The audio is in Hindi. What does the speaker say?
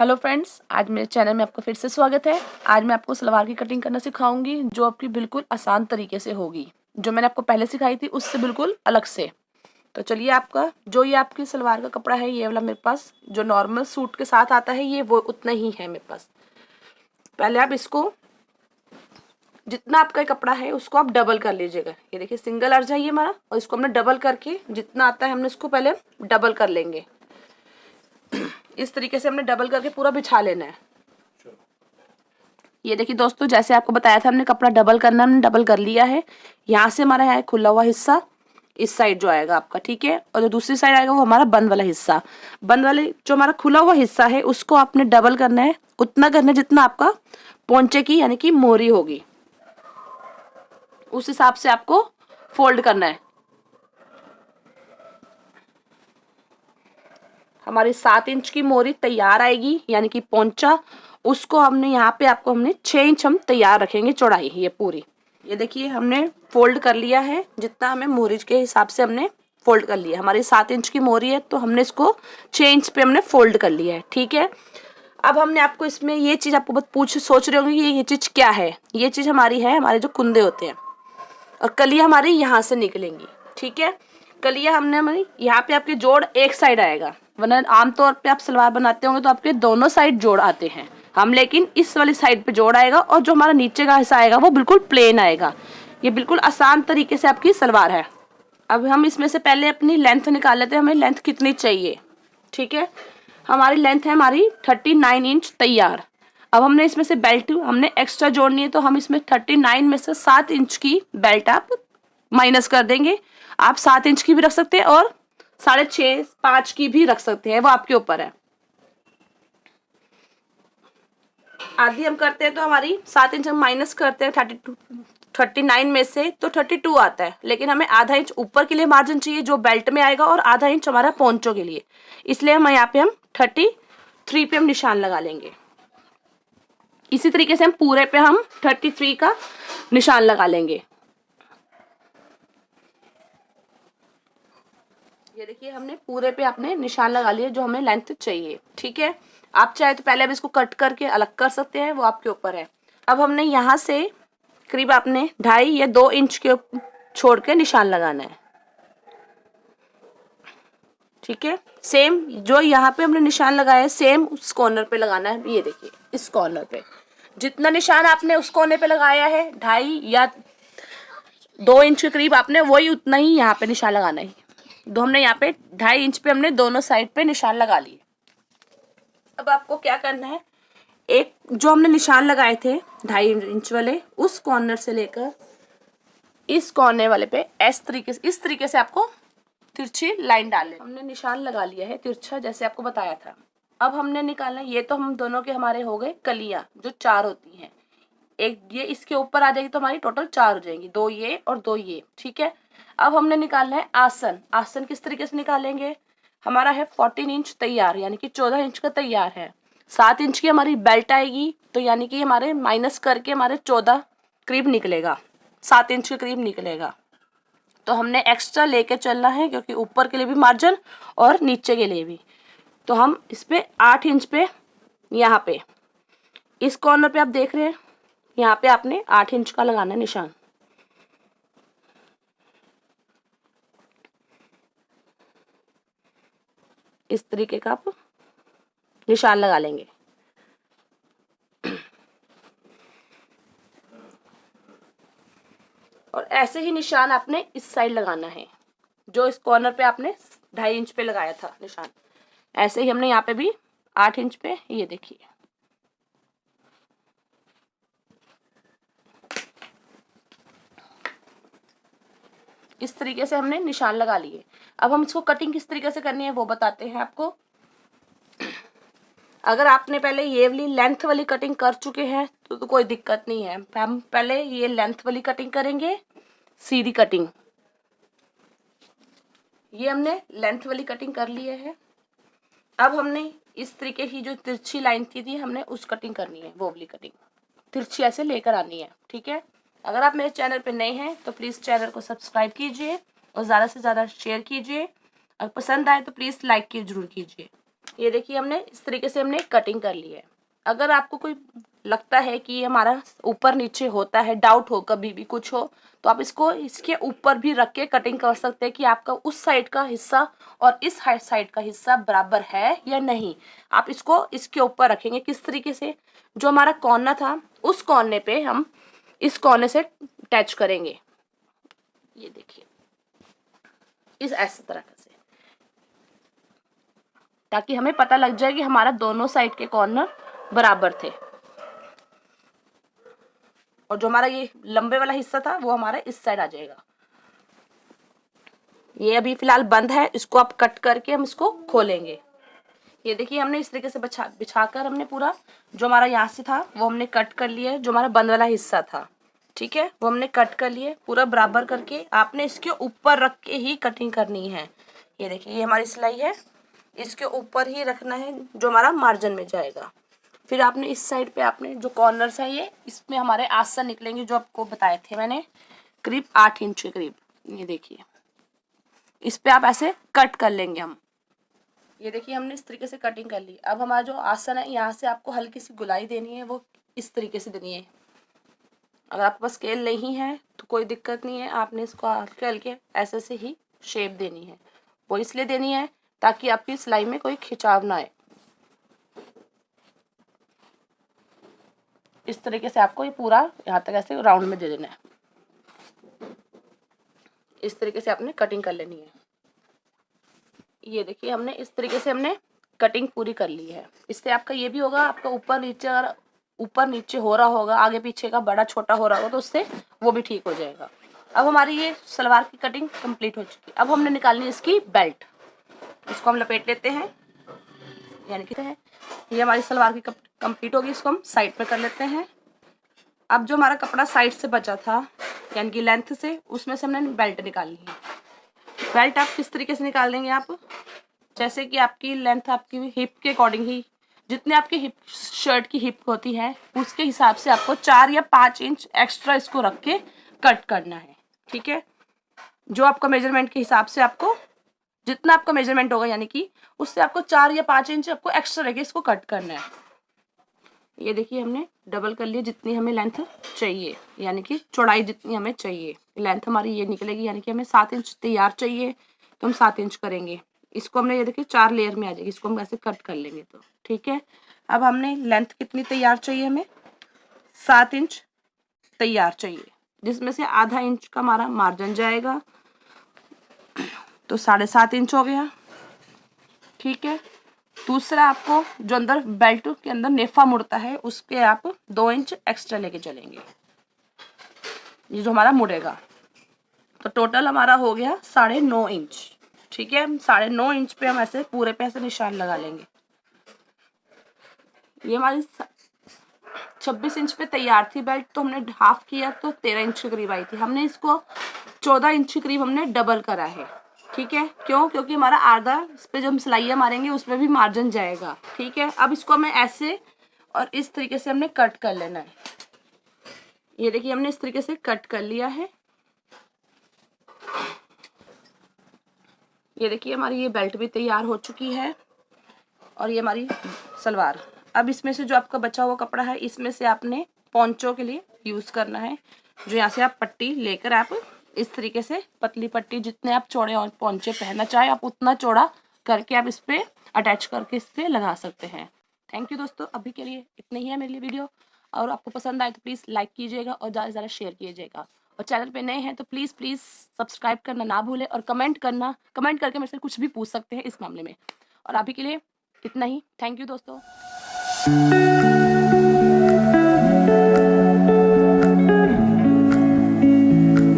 हेलो फ्रेंड्स, आज मेरे चैनल में आपका फिर से स्वागत है। आज मैं आपको सलवार की कटिंग करना सिखाऊंगी जो आपकी बिल्कुल आसान तरीके से होगी। जो मैंने आपको पहले सिखाई थी उससे बिल्कुल अलग से। तो चलिए, आपका जो ये आपकी सलवार का कपड़ा है, ये वाला मेरे पास जो नॉर्मल सूट के साथ आता है, ये वो उतना ही है मेरे पास। पहले आप इसको जितना आपका कपड़ा है उसको आप डबल कर लीजिएगा। ये देखिए सिंगल अर्ज है ये हमारा, और इसको हमने डबल करके जितना आता है हमने इसको पहले डबल कर लेंगे। इस तरीके से हमने डबल करके पूरा बिछा लेना है। ये देखिए दोस्तों, जैसे आपको बताया था हमने कपड़ा डबल करना, हमने डबल कर लिया है। यहाँ से हमारा है खुला हुआ हिस्सा, इस साइड जो आएगा आपका, ठीक है। और जो दूसरी साइड आएगा वो हमारा बंद वाला हिस्सा। बंद वाले जो हमारा खुला हुआ हिस्सा है उसको आपने डबल करना है, उतना करना है जितना आपका पोंचे की यानी कि मोहरी होगी, उस हिसाब से आपको फोल्ड करना है। हमारी 7 इंच की मोहरी तैयार आएगी यानी कि पोंचा, उसको हमने यहाँ पे आपको हमने 6 इंच हम तैयार रखेंगे चौड़ाई ये पूरी। ये देखिए हमने फोल्ड कर लिया है, जितना हमें मोहरी के हिसाब से हमने फोल्ड कर लिया। हमारी 7 इंच की मोहरी है तो हमने इसको 6 इंच पे हमने फोल्ड कर लिया है, ठीक है। अब हमने आपको इसमें ये चीज आपको बहुत सोच रहे होंगे कि ये चीज क्या है। ये चीज हमारी है, हमारे जो कुंदे होते हैं और कलियां हमारी यहाँ से निकलेंगी, ठीक है। कलियां हमने हमारी यहाँ पे आपके जोड़ एक साइड आएगा, वरना आमतौर पे आप सलवार बनाते होंगे तो आपके दोनों साइड जोड़ आते हैं। हम लेकिन इस वाली साइड पे जोड़ आएगा और जो हमारा नीचे का हिस्सा आएगा वो बिल्कुल प्लेन आएगा। ये बिल्कुल आसान तरीके से आपकी सलवार है। अब हम इसमें से पहले अपनी लेंथ निकाल लेते हैं, हमें लेंथ कितनी चाहिए, ठीक है। हमारी लेंथ है हमारी 39 इंच तैयार। अब हमने इसमें से बेल्ट हमने एक्स्ट्रा जोड़नी है, तो हम इसमें 39 में से 7 इंच की बेल्ट आप माइनस कर देंगे। आप 7 इंच की भी रख सकते हैं और 6.5 5 की भी रख सकते हैं, वो आपके ऊपर है। आधी हम करते हैं तो हमारी 7 इंच हम माइनस करते हैं 39 में से, तो 32 आता है। लेकिन हमें आधा इंच ऊपर के लिए मार्जिन चाहिए जो बेल्ट में आएगा, और आधा इंच हमारा पोंचो के लिए, इसलिए हम यहाँ पे हम 33 पे हम निशान लगा लेंगे। इसी तरीके से हम पूरे पे हम 33 का निशान लगा लेंगे। ये देखिए हमने पूरे पे अपने निशान लगा लिए जो हमें लेंथ चाहिए, ठीक है। आप चाहे तो पहले अब इसको कट करके अलग कर सकते हैं, वो आपके ऊपर है। अब हमने यहाँ से करीब आपने 2.5 या 2 इंच के छोड़ के निशान लगाना है, ठीक है। सेम जो यहाँ पे हमने निशान लगाया है सेम उस कॉर्नर पे लगाना है। ये देखिए इस कॉर्नर पे जितना निशान आपने उस कोने पे लगाया है 2.5 या 2 इंच के करीब, आपने वही उतना ही यहाँ पे निशान लगाना है। हमने यहाँ पे 2.5 इंच पे हमने दोनों साइड पे निशान लगा लिए। अब आपको क्या करना है, एक जो हमने निशान लगाए थे 2.5 इंच वाले, उस कॉर्नर से लेकर इस कॉर्नर वाले पे इस तरीके से आपको तिरछी लाइन डालनी। हमने निशान लगा लिया है तिरछा, जैसे आपको बताया था। अब हमने निकालना, ये तो हम दोनों के हमारे हो गए कलियां जो 4 होती हैं। एक ये इसके ऊपर आ जाएगी तो हमारी टोटल 4 हो जाएंगी, 2 ये और 2 ये, ठीक है। अब हमने निकालना है आसन। आसन किस तरीके से निकालेंगे, हमारा है 14 इंच तैयार यानी कि 14 इंच का तैयार है। 7 इंच की हमारी बेल्ट आएगी, तो यानी कि हमारे माइनस करके हमारे 14 करीब निकलेगा, 7 इंच के करीब निकलेगा। तो हमने एक्स्ट्रा लेके चलना है, क्योंकि ऊपर के लिए भी मार्जिन और नीचे के लिए भी। तो हम इस पे 8 इंच पे, यहाँ पे इस कॉर्नर पे आप देख रहे हैं, यहाँ पे आपने 8 इंच का लगाना है निशान। इस तरीके का आप निशान लगा लेंगे। और ऐसे ही निशान आपने इस साइड लगाना है, जो इस कॉर्नर पे आपने 2.5 इंच पे लगाया था निशान, ऐसे ही हमने यहाँ पे भी 8 इंच पे, ये देखिए इस तरीके से हमने निशान लगा लिए। अब हम इसको कटिंग किस तरीके से करनी है वो बताते हैं आपको। अगर आपने पहले ये वाली लेंथ वाली कटिंग कर चुके हैं तो कोई दिक्कत नहीं है। हम पहले ये लेंथ वाली कटिंग करेंगे, सीधी कटिंग। ये हमने लेंथ वाली कटिंग कर ली है। अब हमने इस तरीके की जो तिरछी लाइन थी हमने उस कटिंग करनी है, वो वाली कटिंग तिरछी ऐसे लेकर आनी है, ठीक है। अगर आप मेरे चैनल पे नए हैं तो प्लीज़ चैनल को सब्सक्राइब कीजिए और ज़्यादा से ज़्यादा शेयर कीजिए। अगर पसंद आए तो प्लीज़ लाइक की जरूर कीजिए। ये देखिए हमने इस तरीके से हमने कटिंग कर ली है। अगर आपको कोई लगता है कि ये हमारा ऊपर नीचे होता है, डाउट हो कभी भी कुछ हो, तो आप इसको इसके ऊपर भी रख के कटिंग कर सकते हैं कि आपका उस साइड का हिस्सा और इस साइड का हिस्सा बराबर है या नहीं। आप इसको इसके ऊपर रखेंगे किस तरीके से, जो हमारा कोना था उस कोने पे हम इस कोने से अटैच करेंगे। ये देखिए इस तरह से, ताकि हमें पता लग जाए कि हमारा दोनों साइड के कॉर्नर बराबर थे। और जो हमारा ये लंबे वाला हिस्सा था वो हमारा इस साइड आ जाएगा। ये अभी फिलहाल बंद है, इसको आप कट करके हम इसको खोलेंगे। ये देखिए हमने इस तरीके से बिछाकर हमने पूरा जो हमारा यहाँ से था वो हमने कट कर लिया है। जो हमारा बंद वाला हिस्सा था, ठीक है, वो हमने कट कर लिए पूरा बराबर करके। आपने इसके ऊपर रख के ही कटिंग करनी है। ये देखिए ये हमारी सिलाई है, इसके ऊपर ही रखना है जो हमारा मार्जिन में जाएगा। फिर आपने इस साइड पे आपने जो कॉर्नर्स है ये इसमें हमारे आसन निकलेंगे, जो आपको बताए थे मैंने करीब 8 इंच के करीब। ये देखिए इस पे आप ऐसे कट कर लेंगे हम। ये देखिए हमने इस तरीके से कटिंग कर ली। अब हमारा जो आसन है यहाँ से आपको हल्की सी गुलाई देनी है, वो इस तरीके से देनी है। अगर आपके पास स्केल नहीं है तो कोई दिक्कत नहीं है, आपने इसको हल्के हल्के ऐसे से ही शेप देनी है। वो इसलिए देनी है ताकि आपकी सिलाई में कोई खिंचाव ना आए। इस तरीके से आपको ये पूरा यहाँ तक ऐसे राउंड में दे देना है। इस तरीके से आपने कटिंग कर लेनी है। ये देखिए हमने इस तरीके से हमने कटिंग पूरी कर ली है। इससे आपका ये भी होगा, आपका ऊपर नीचे अगर ऊपर नीचे हो रहा होगा, आगे पीछे का बड़ा छोटा हो रहा होगा, तो उससे वो भी ठीक हो जाएगा। अब हमारी ये सलवार की कटिंग कंप्लीट हो चुकी है। अब हमने निकालनी है इसकी बेल्ट। इसको हम लपेट लेते हैं, यानी कि ये हमारी सलवार की कंप्लीट होगी। इसको हम साइड पे कर लेते हैं। अब जो हमारा कपड़ा साइड से बचा था यानी कि लेंथ से, उसमें से हमने बेल्ट निकालनी है। बेल्ट आप किस तरीके से निकाल देंगे, आप जैसे कि आपकी लेंथ आपकी हिप के अकॉर्डिंग ही, जितने आपकी हिप शर्ट की हिप होती है उसके हिसाब से आपको 4 या 5 इंच एक्स्ट्रा इसको रख के कट करना है। ठीक है, जो आपका मेजरमेंट के हिसाब से आपको जितना आपका मेजरमेंट होगा यानी कि उससे आपको 4 या 5 इंच आपको एक्स्ट्रा रख के इसको कट करना है। ये देखिए हमने डबल कर लिया जितनी हमें लेंथ चाहिए, यानी कि चौड़ाई जितनी हमें चाहिए। लेंथ हमारी ये निकलेगी, यानी कि हमें 7 इंच तैयार चाहिए तो हम 7 इंच करेंगे। इसको हमने ये देखिए 4 लेयर में आ जाएगी, इसको हम ऐसे कट कर लेंगे तो ठीक है। अब हमने लेंथ कितनी तैयार चाहिए, हमें 7 इंच तैयार चाहिए, जिसमें से आधा इंच का हमारा मार्जिन जाएगा, तो 7.5 इंच हो गया। ठीक है, दूसरा आपको जो अंदर बेल्ट के अंदर नेफा मुड़ता है उसके आप 2 इंच एक्स्ट्रा लेके चलेंगे, ये जो हमारा मुड़ेगा। तो टोटल हमारा हो गया 9.5 इंच। ठीक है, 9.5 इंच पे हम ऐसे पूरे पे ऐसे निशान लगा लेंगे। ये हमारी 26 इंच पे तैयार थी बेल्ट, तो हमने हाफ किया तो 13 इंच के करीब आई थी। हमने इसको 14 इंच के करीब हमने डबल करा है। ठीक है, क्यों? क्योंकि हमारा आधा इस पे जो हम सिलाइयाँ मारेंगे उसमें भी मार्जिन जाएगा। ठीक है, अब इसको हमें ऐसे और इस तरीके से हमने कट कर लेना है। ये देखिए हमने इस तरीके से कट कर लिया है। ये देखिए हमारी ये बेल्ट भी तैयार हो चुकी है और ये हमारी सलवार। अब इसमें से जो आपका बचा हुआ कपड़ा है इसमें से आपने पोंचो के लिए यूज करना है। जो यहाँ से आप पट्टी लेकर आप इस तरीके से पतली पट्टी, जितने आप चौड़े और पोंचे पहनना चाहे आप उतना चौड़ा करके आप इस पे अटैच करके इस पे लगा सकते हैं। थैंक यू दोस्तों, अभी के लिए इतना ही है मेरे लिए वीडियो। और आपको पसंद आए तो प्लीज़ लाइक कीजिएगा और ज़्यादा से ज़्यादा शेयर कीजिएगा। और चैनल पे नए हैं तो प्लीज़ सब्सक्राइब करना ना भूलें और कमेंट करके मेरे से कुछ भी पूछ सकते हैं इस मामले में। और अभी के लिए इतना ही। थैंक यू दोस्तों।